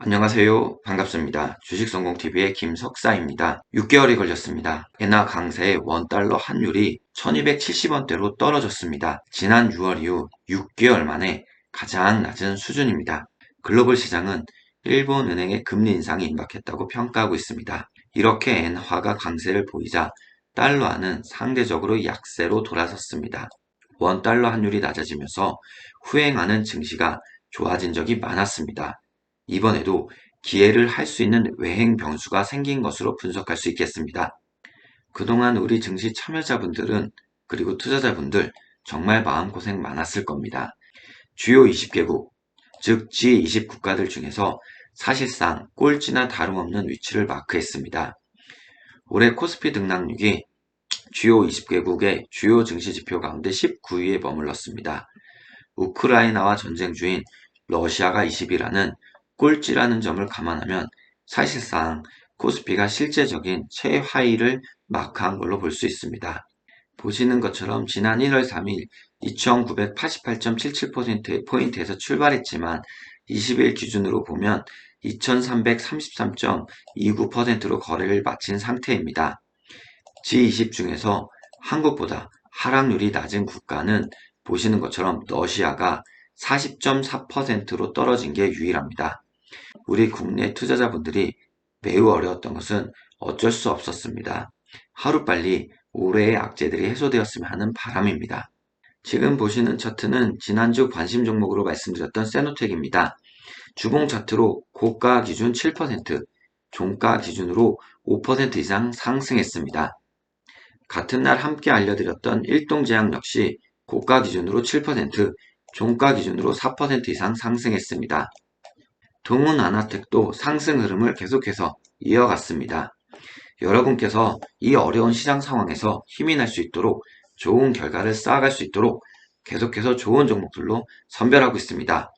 안녕하세요. 반갑습니다. 주식성공TV의 김석사입니다. 6개월이 걸렸습니다. 엔화 강세의 원달러 환율이 1270원대로 떨어졌습니다. 지난 6월 이후 6개월 만에 가장 낮은 수준입니다. 글로벌 시장은 일본은행의 금리 인상이 임박했다고 평가하고 있습니다. 이렇게 엔화가 강세를 보이자 달러화는 상대적으로 약세로 돌아섰습니다. 원달러 환율이 낮아지면서 후행하는 증시가 좋아진 적이 많았습니다. 이번에도 기회를 할 수 있는 외행 변수가 생긴 것으로 분석할 수 있겠습니다. 그동안 우리 증시 참여자분들은 그리고 투자자분들 정말 마음고생 많았을 겁니다. 주요 20개국, 즉 G20 국가들 중에서 사실상 꼴찌나 다름없는 위치를 마크했습니다. 올해 코스피 등락률이 주요 20개국의 주요 증시 지표 가운데 19위에 머물렀습니다. 우크라이나와 전쟁 중인 러시아가 20위라는 꼴찌라는 점을 감안하면 사실상 코스피가 실제적인 최하위를 마크한 걸로 볼 수 있습니다. 보시는 것처럼 지난 1월 3일 2988.77%포인트에서 출발했지만 20일 기준으로 보면 2333.29%로 거래를 마친 상태입니다. G20 중에서 한국보다 하락률이 낮은 국가는 보시는 것처럼 러시아가 40.4%로 떨어진 게 유일합니다. 우리 국내 투자자분들이 매우 어려웠던 것은 어쩔 수 없었습니다. 하루빨리 올해의 악재들이 해소되었으면 하는 바람입니다. 지금 보시는 차트는 지난주 관심 종목으로 말씀드렸던 세노텍입니다. 주봉 차트로 고가 기준 7%, 종가 기준으로 5% 이상 상승했습니다. 같은 날 함께 알려드렸던 일동제약 역시 고가 기준으로 7%, 종가 기준으로 4% 이상 상승했습니다. 동훈아나텍도 상승 흐름을 계속해서 이어갔습니다. 여러분께서 이 어려운 시장 상황에서 힘이 날 수 있도록 좋은 결과를 쌓아갈 수 있도록 계속해서 좋은 종목들로 선별하고 있습니다.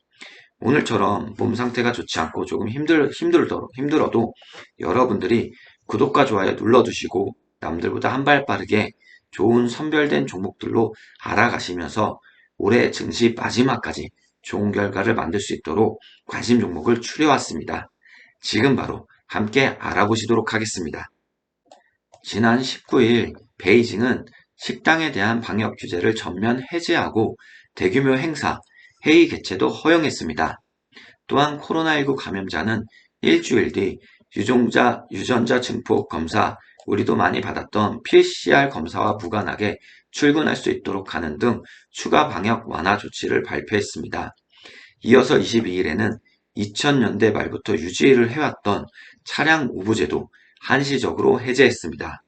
오늘처럼 몸 상태가 좋지 않고 조금 힘들어도 여러분들이 구독과 좋아요 눌러주시고 남들보다 한 발 빠르게 좋은 선별된 종목들로 알아가시면서 올해 증시 마지막까지 좋은 결과를 만들 수 있도록 관심 종목을 추려왔습니다. 지금 바로 함께 알아보시도록 하겠습니다. 지난 19일 베이징은 식당에 대한 방역 규제를 전면 해제하고 대규모 행사, 회의 개최도 허용했습니다. 또한 코로나19 감염자는 일주일 뒤 유전자 증폭 검사, 우리도 많이 받았던 PCR 검사와 무관하게 출근할 수 있도록 하는 등 추가 방역 완화 조치를 발표했습니다. 이어서 22일에는 2000년대 말부터 유지를 해왔던 차량 우부제도 한시적으로 해제했습니다.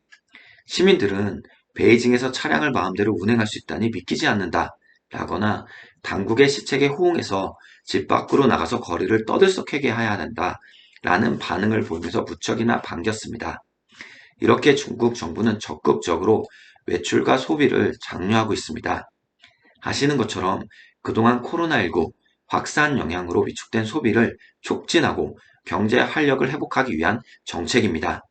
시민들은 베이징에서 차량을 마음대로 운행할 수 있다니 믿기지 않는다 라거나 당국의 시책에 호응해서 집 밖으로 나가서 거리를 떠들썩하게 해야 한다 라는 반응을 보이면서 무척이나 반겼습니다. 이렇게 중국 정부는 적극적으로 외출과 소비를 장려하고 있습니다. 아시는 것처럼 그동안 코로나19 확산 영향으로 위축된 소비를 촉진하고 경제 활력을 회복하기 위한 정책입니다.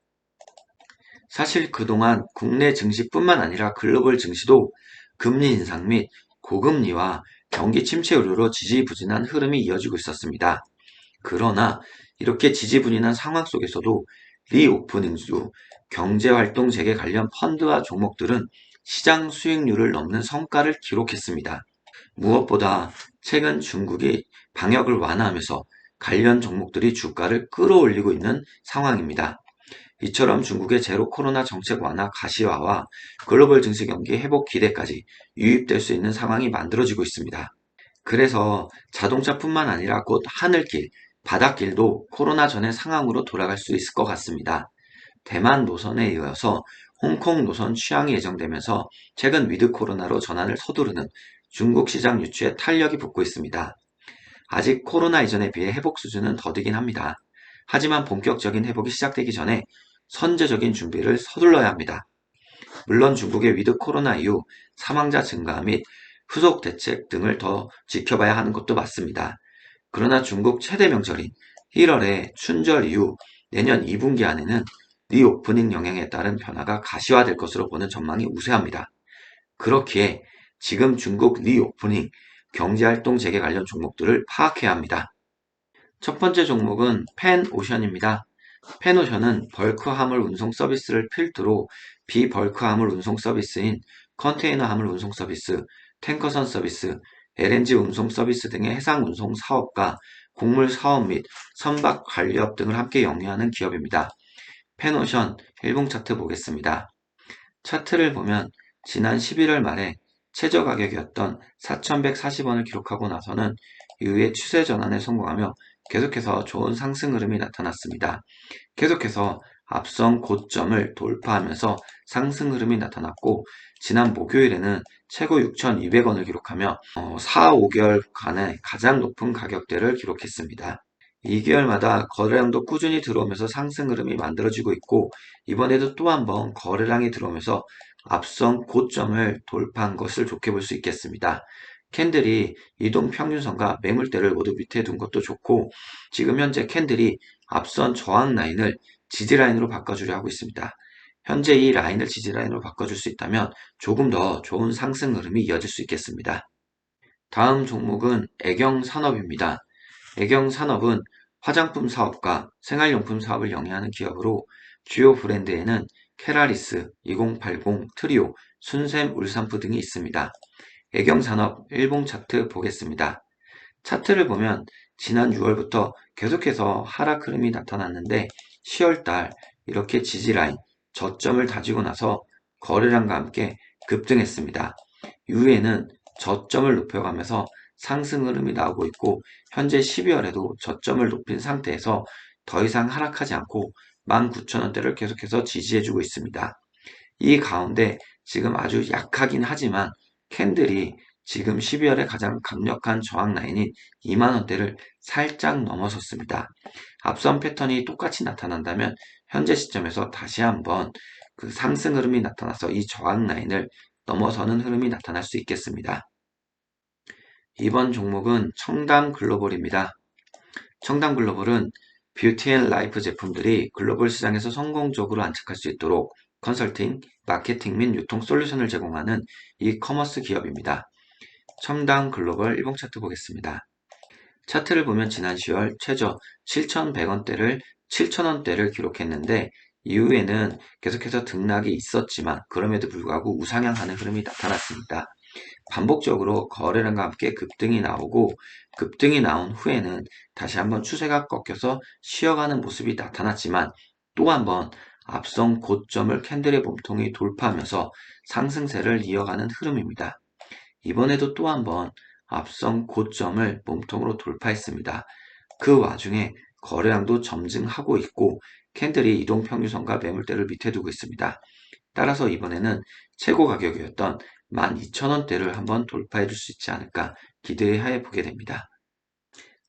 사실 그동안 국내 증시뿐만 아니라 글로벌 증시도 금리 인상 및 고금리와 경기 침체 우려로 지지부진한 흐름이 이어지고 있었습니다. 그러나 이렇게 지지부진한 상황 속에서도 리오프닝주, 경제활동 재개 관련 펀드와 종목들은 시장 수익률을 넘는 성과를 기록했습니다. 무엇보다 최근 중국이 방역을 완화하면서 관련 종목들이 주가를 끌어올리고 있는 상황입니다. 이처럼 중국의 제로 코로나 정책 완화 가시화와 글로벌 증시 경기 회복 기대까지 유입될 수 있는 상황이 만들어지고 있습니다. 그래서 자동차뿐만 아니라 곧 하늘길, 바닷길도 코로나 전의 상황으로 돌아갈 수 있을 것 같습니다. 대만 노선에 이어서 홍콩 노선 취항이 예정되면서 최근 위드 코로나로 전환을 서두르는 중국 시장 유치에 탄력이 붙고 있습니다. 아직 코로나 이전에 비해 회복 수준은 더디긴 합니다. 하지만 본격적인 회복이 시작되기 전에 선제적인 준비를 서둘러야 합니다. 물론 중국의 위드 코로나 이후 사망자 증가 및 후속 대책 등을 더 지켜봐야 하는 것도 맞습니다. 그러나 중국 최대 명절인 1월의 춘절 이후 내년 2분기 안에는 리오프닝 영향에 따른 변화가 가시화될 것으로 보는 전망이 우세합니다. 그렇기에 지금 중국 리오프닝, 경제활동 재개 관련 종목들을 파악해야 합니다. 첫 번째 종목은 펜오션입니다. 펜오션은 벌크 화물 운송 서비스를 필두로 비벌크 화물 운송 서비스인 컨테이너 화물 운송 서비스, 탱커선 서비스, LNG 운송 서비스 등의 해상 운송 사업과 곡물 사업 및 선박 관리업 등을 함께 영위하는 기업입니다. 펜오션 일봉 차트 보겠습니다. 차트를 보면 지난 11월 말에 최저 가격이었던 4,140원을 기록하고 나서는 이후에 추세 전환에 성공하며 계속해서 좋은 상승 흐름이 나타났습니다. 계속해서 앞선 고점을 돌파하면서 상승 흐름이 나타났고 지난 목요일에는 최고 6,200원을 기록하며 4, 5개월간의 가장 높은 가격대를 기록했습니다. 2개월마다 거래량도 꾸준히 들어오면서 상승 흐름이 만들어지고 있고 이번에도 또 한 번 거래량이 들어오면서 앞선 고점을 돌파한 것을 좋게 볼 수 있겠습니다. 캔들이 이동 평균선과 매물대를 모두 밑에 둔 것도 좋고 지금 현재 캔들이 앞선 저항 라인을 지지 라인으로 바꿔주려 하고 있습니다. 현재 이 라인을 지지 라인으로 바꿔줄 수 있다면 조금 더 좋은 상승 흐름이 이어질 수 있겠습니다. 다음 종목은 애경산업입니다. 애경산업은 화장품 사업과 생활용품 사업을 영위하는 기업으로 주요 브랜드에는 캐라리스, 2080, 트리오, 순샘 울산프 등이 있습니다. 애경산업 일봉 차트 보겠습니다. 차트를 보면 지난 6월부터 계속해서 하락 흐름이 나타났는데 10월달 이렇게 지지라인, 저점을 다지고 나서 거래량과 함께 급등했습니다. 이후에는 저점을 높여가면서 상승 흐름이 나오고 있고 현재 12월에도 저점을 높인 상태에서 더 이상 하락하지 않고 19,000원대를 계속해서 지지해주고 있습니다. 이 가운데 지금 아주 약하긴 하지만 캔들이 지금 12월에 가장 강력한 저항 라인인 2만원대를 살짝 넘어섰습니다. 앞선 패턴이 똑같이 나타난다면 현재 시점에서 다시 한번 그 상승 흐름이 나타나서 이 저항 라인을 넘어서는 흐름이 나타날 수 있겠습니다. 이번 종목은 청담글로벌입니다. 청담글로벌은 뷰티앤라이프 제품들이 글로벌 시장에서 성공적으로 안착할 수 있도록 컨설팅, 마케팅 및 유통 솔루션을 제공하는 이커머스 기업입니다. 청담글로벌 일봉 차트 보겠습니다. 차트를 보면 지난 10월 최저 7,100원대를 7,000원대를 기록했는데 이후에는 계속해서 등락이 있었지만 그럼에도 불구하고 우상향하는 흐름이 나타났습니다. 반복적으로 거래량과 함께 급등이 나오고 급등이 나온 후에는 다시 한번 추세가 꺾여서 쉬어가는 모습이 나타났지만 또 한번 앞선 고점을 캔들의 몸통이 돌파하면서 상승세를 이어가는 흐름입니다. 이번에도 또 한번 앞선 고점을 몸통으로 돌파했습니다. 그 와중에 거래량도 점증하고 있고 캔들이 이동평균선과 매물대를 밑에 두고 있습니다. 따라서 이번에는 최고 가격이었던 12,000원대를 한번 돌파해 줄 수 있지 않을까 기대해 보게 됩니다.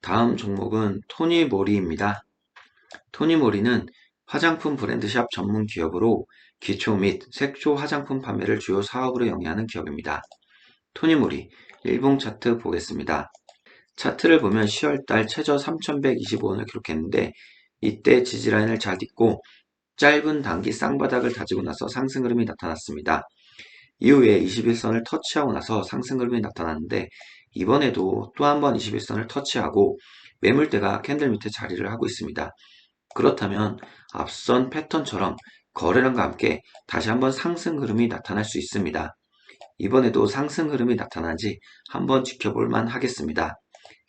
다음 종목은 토니모리입니다. 토니모리는 화장품 브랜드샵 전문 기업으로 기초 및 색조 화장품 판매를 주요 사업으로 영위하는 기업입니다. 토니모리 일봉 차트 보겠습니다. 차트를 보면 10월달 최저 3,125원을 기록했는데 이때 지지라인을 잘 딛고 짧은 단기 쌍바닥을 다지고 나서 상승 흐름이 나타났습니다. 이후에 21선을 터치하고 나서 상승 흐름이 나타났는데 이번에도 또 한 번 21선을 터치하고 매물대가 캔들 밑에 자리를 하고 있습니다. 그렇다면 앞선 패턴처럼 거래량과 함께 다시 한번 상승 흐름이 나타날 수 있습니다. 이번에도 상승 흐름이 나타난지 한번 지켜볼 만 하겠습니다.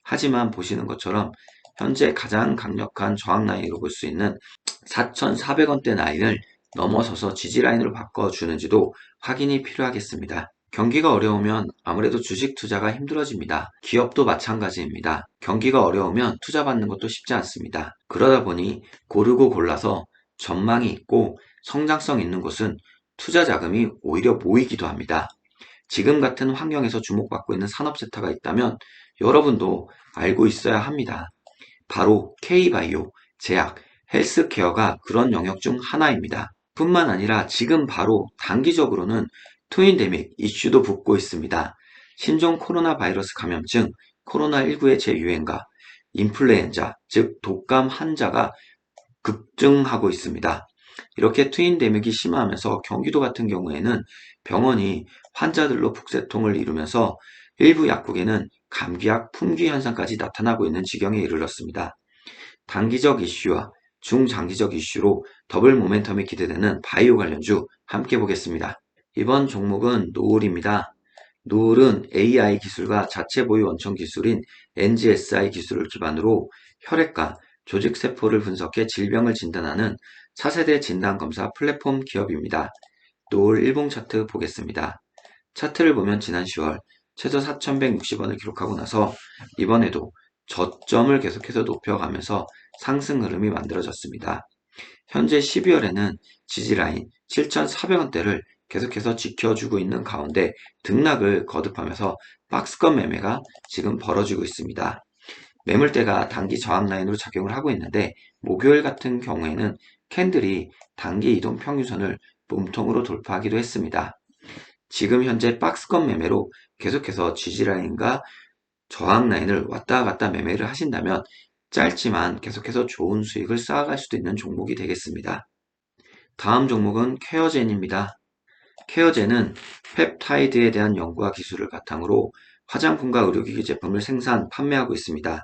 하지만 보시는 것처럼 현재 가장 강력한 저항 라인으로 볼 수 있는 4,400원대 라인을 넘어서서 지지 라인으로 바꿔주는지도 확인이 필요하겠습니다. 경기가 어려우면 아무래도 주식 투자가 힘들어집니다. 기업도 마찬가지입니다. 경기가 어려우면 투자 받는 것도 쉽지 않습니다. 그러다 보니 고르고 골라서 전망이 있고 성장성 있는 곳은 투자 자금이 오히려 모이기도 합니다. 지금 같은 환경에서 주목받고 있는 산업 섹터가 있다면 여러분도 알고 있어야 합니다. 바로 K바이오, 제약, 헬스케어가 그런 영역 중 하나입니다. 뿐만 아니라 지금 바로 단기적으로는 트윈데믹 이슈도 붙고 있습니다. 신종 코로나 바이러스 감염증, 코로나19의 재유행과 인플루엔자, 즉 독감 환자가 급증하고 있습니다. 이렇게 트윈데믹이 심화하면서 경기도 같은 경우에는 병원이 환자들로 북새통을 이루면서 일부 약국에는 감기약 품귀 현상까지 나타나고 있는 지경에 이르렀습니다. 단기적 이슈와 중장기적 이슈로 더블 모멘텀이 기대되는 바이오 관련주 함께 보겠습니다. 이번 종목은 노을입니다. 노을은 AI 기술과 자체 보유 원천 기술인 NGSI 기술을 기반으로 혈액과 조직세포를 분석해 질병을 진단하는 차세대 진단검사 플랫폼 기업입니다. 노을 일봉 차트 보겠습니다. 차트를 보면 지난 10월 최저 4,160원을 기록하고 나서 이번에도 저점을 계속해서 높여가면서 상승 흐름이 만들어졌습니다. 현재 12월에는 지지라인 7,400원대를 계속해서 지켜주고 있는 가운데 등락을 거듭하면서 박스권 매매가 지금 벌어지고 있습니다. 매물대가 단기 저항 라인으로 작용을 하고 있는데 목요일 같은 경우에는 캔들이 단기 이동 평균선을 몸통으로 돌파하기도 했습니다. 지금 현재 박스권 매매로 계속해서 지지라인과 저항 라인을 왔다 갔다 매매를 하신다면 짧지만 계속해서 좋은 수익을 쌓아갈 수도 있는 종목이 되겠습니다. 다음 종목은 케어젠입니다. 케어젠은 펩타이드에 대한 연구와 기술을 바탕으로 화장품과 의료기기 제품을 생산, 판매하고 있습니다.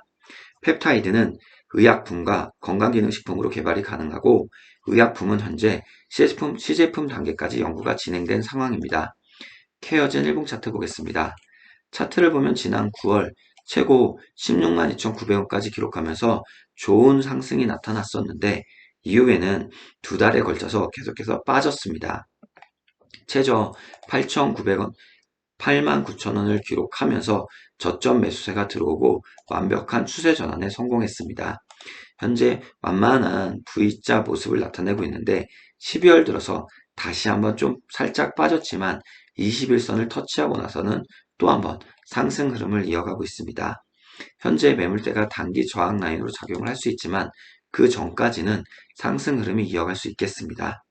펩타이드는 의약품과 건강기능식품으로 개발이 가능하고 의약품은 현재 시제품 단계까지 연구가 진행된 상황입니다. 케어젠 일봉 차트 보겠습니다. 차트를 보면 지난 9월 최고 16만 2,900원까지 기록하면서 좋은 상승이 나타났었는데 이후에는 두 달에 걸쳐서 계속해서 빠졌습니다. 최저 8,900원, 89,000원을 기록하면서 저점 매수세가 들어오고 완벽한 추세 전환에 성공했습니다. 현재 완만한 V자 모습을 나타내고 있는데 12월 들어서 다시 한번 좀 살짝 빠졌지만 21선을 터치하고 나서는 또 한번 상승 흐름을 이어가고 있습니다. 현재 매물대가 단기 저항 라인으로 작용을 할 수 있지만 그 전까지는 상승 흐름이 이어갈 수 있겠습니다.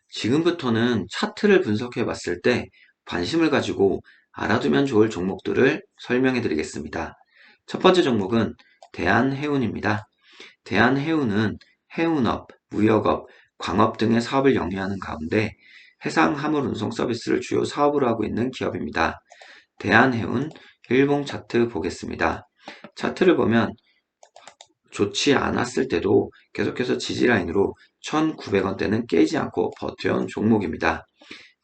지금부터는 차트를 분석해 봤을 때 관심을 가지고 알아두면 좋을 종목들을 설명해 드리겠습니다. 첫 번째 종목은 대한해운입니다. 대한해운은 해운업, 무역업, 광업 등의 사업을 영위하는 가운데 해상 화물 운송 서비스를 주요 사업으로 하고 있는 기업입니다. 대한해운 일봉 차트 보겠습니다. 차트를 보면 좋지 않았을 때도 계속해서 지지라인으로 1,900원대는 깨지 않고 버텨온 종목입니다.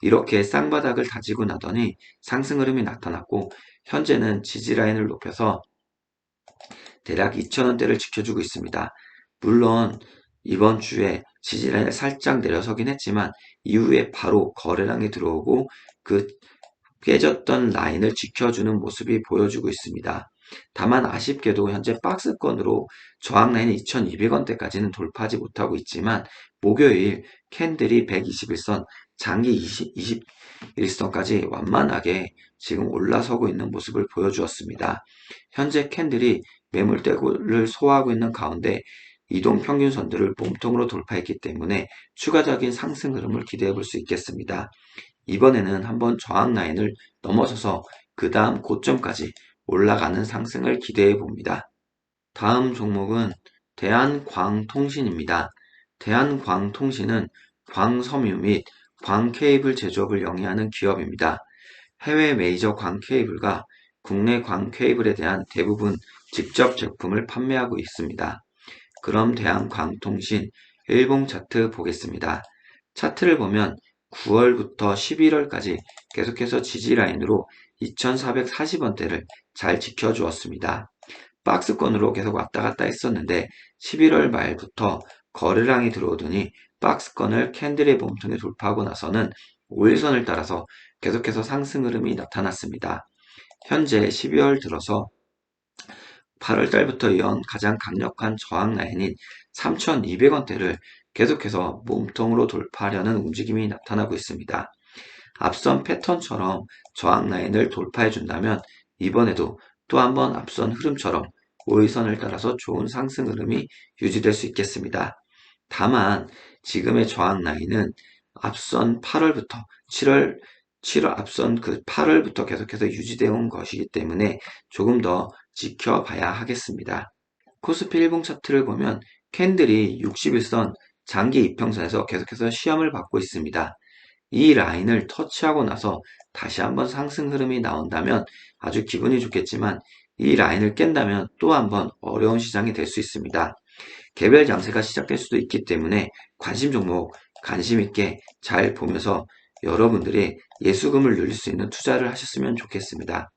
이렇게 쌍바닥을 다지고 나더니 상승 흐름이 나타났고 현재는 지지라인을 높여서 대략 2,000원대를 지켜주고 있습니다. 물론 이번 주에 지지라인을 살짝 내려서긴 했지만 이후에 바로 거래량이 들어오고 그 깨졌던 라인을 지켜주는 모습이 보여주고 있습니다. 다만 아쉽게도 현재 박스권으로 저항 라인 2,200원대까지는 돌파하지 못하고 있지만 목요일 캔들이 121선, 장기 21선까지 완만하게 지금 올라서고 있는 모습을 보여주었습니다. 현재 캔들이 매물대를 소화하고 있는 가운데 이동평균선들을 몸통으로 돌파했기 때문에 추가적인 상승 흐름을 기대해 볼 수 있겠습니다. 이번에는 한번 저항 라인을 넘어서서 그 다음 고점까지 올라가는 상승을 기대해 봅니다. 다음 종목은 대한광통신입니다. 대한광통신은 광섬유 및 광케이블 제조업을 영위하는 기업입니다. 해외 메이저 광케이블과 국내 광케이블에 대한 대부분 직접 제품을 판매하고 있습니다. 그럼 대한광통신 일봉 차트 보겠습니다. 차트를 보면 9월부터 11월까지 계속해서 지지라인으로 2,440원대를 잘 지켜주었습니다. 박스권으로 계속 왔다 갔다 했었는데 11월 말부터 거래량이 들어오더니 박스권을 캔들의 몸통에 돌파하고 나서는 5일선을 따라서 계속해서 상승 흐름이 나타났습니다. 현재 12월 들어서 8월 달부터 이은 가장 강력한 저항 라인인 3,200원대를 계속해서 몸통으로 돌파하려는 움직임이 나타나고 있습니다. 앞선 패턴처럼 저항 라인을 돌파해 준다면 이번에도 또 한번 앞선 흐름처럼 5일선을 따라서 좋은 상승 흐름이 유지될 수 있겠습니다. 다만 지금의 저항 라인은 앞선 8월부터 7월 앞선 그 8월부터 계속해서 유지되어 온 것이기 때문에 조금 더 지켜봐야 하겠습니다. 코스피 일봉 차트를 보면 캔들이 61선 장기 이평선에서 계속해서 시험을 받고 있습니다. 이 라인을 터치하고 나서 다시 한번 상승 흐름이 나온다면 아주 기분이 좋겠지만 이 라인을 깬다면 또 한번 어려운 시장이 될 수 있습니다. 개별 양세가 시작될 수도 있기 때문에 관심 종목 관심 있게 잘 보면서 여러분들이 예수금을 늘릴 수 있는 투자를 하셨으면 좋겠습니다.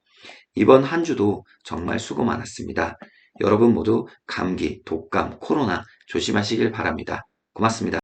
이번 한 주도 정말 수고 많았습니다. 여러분 모두 감기, 독감, 코로나 조심하시길 바랍니다. 고맙습니다.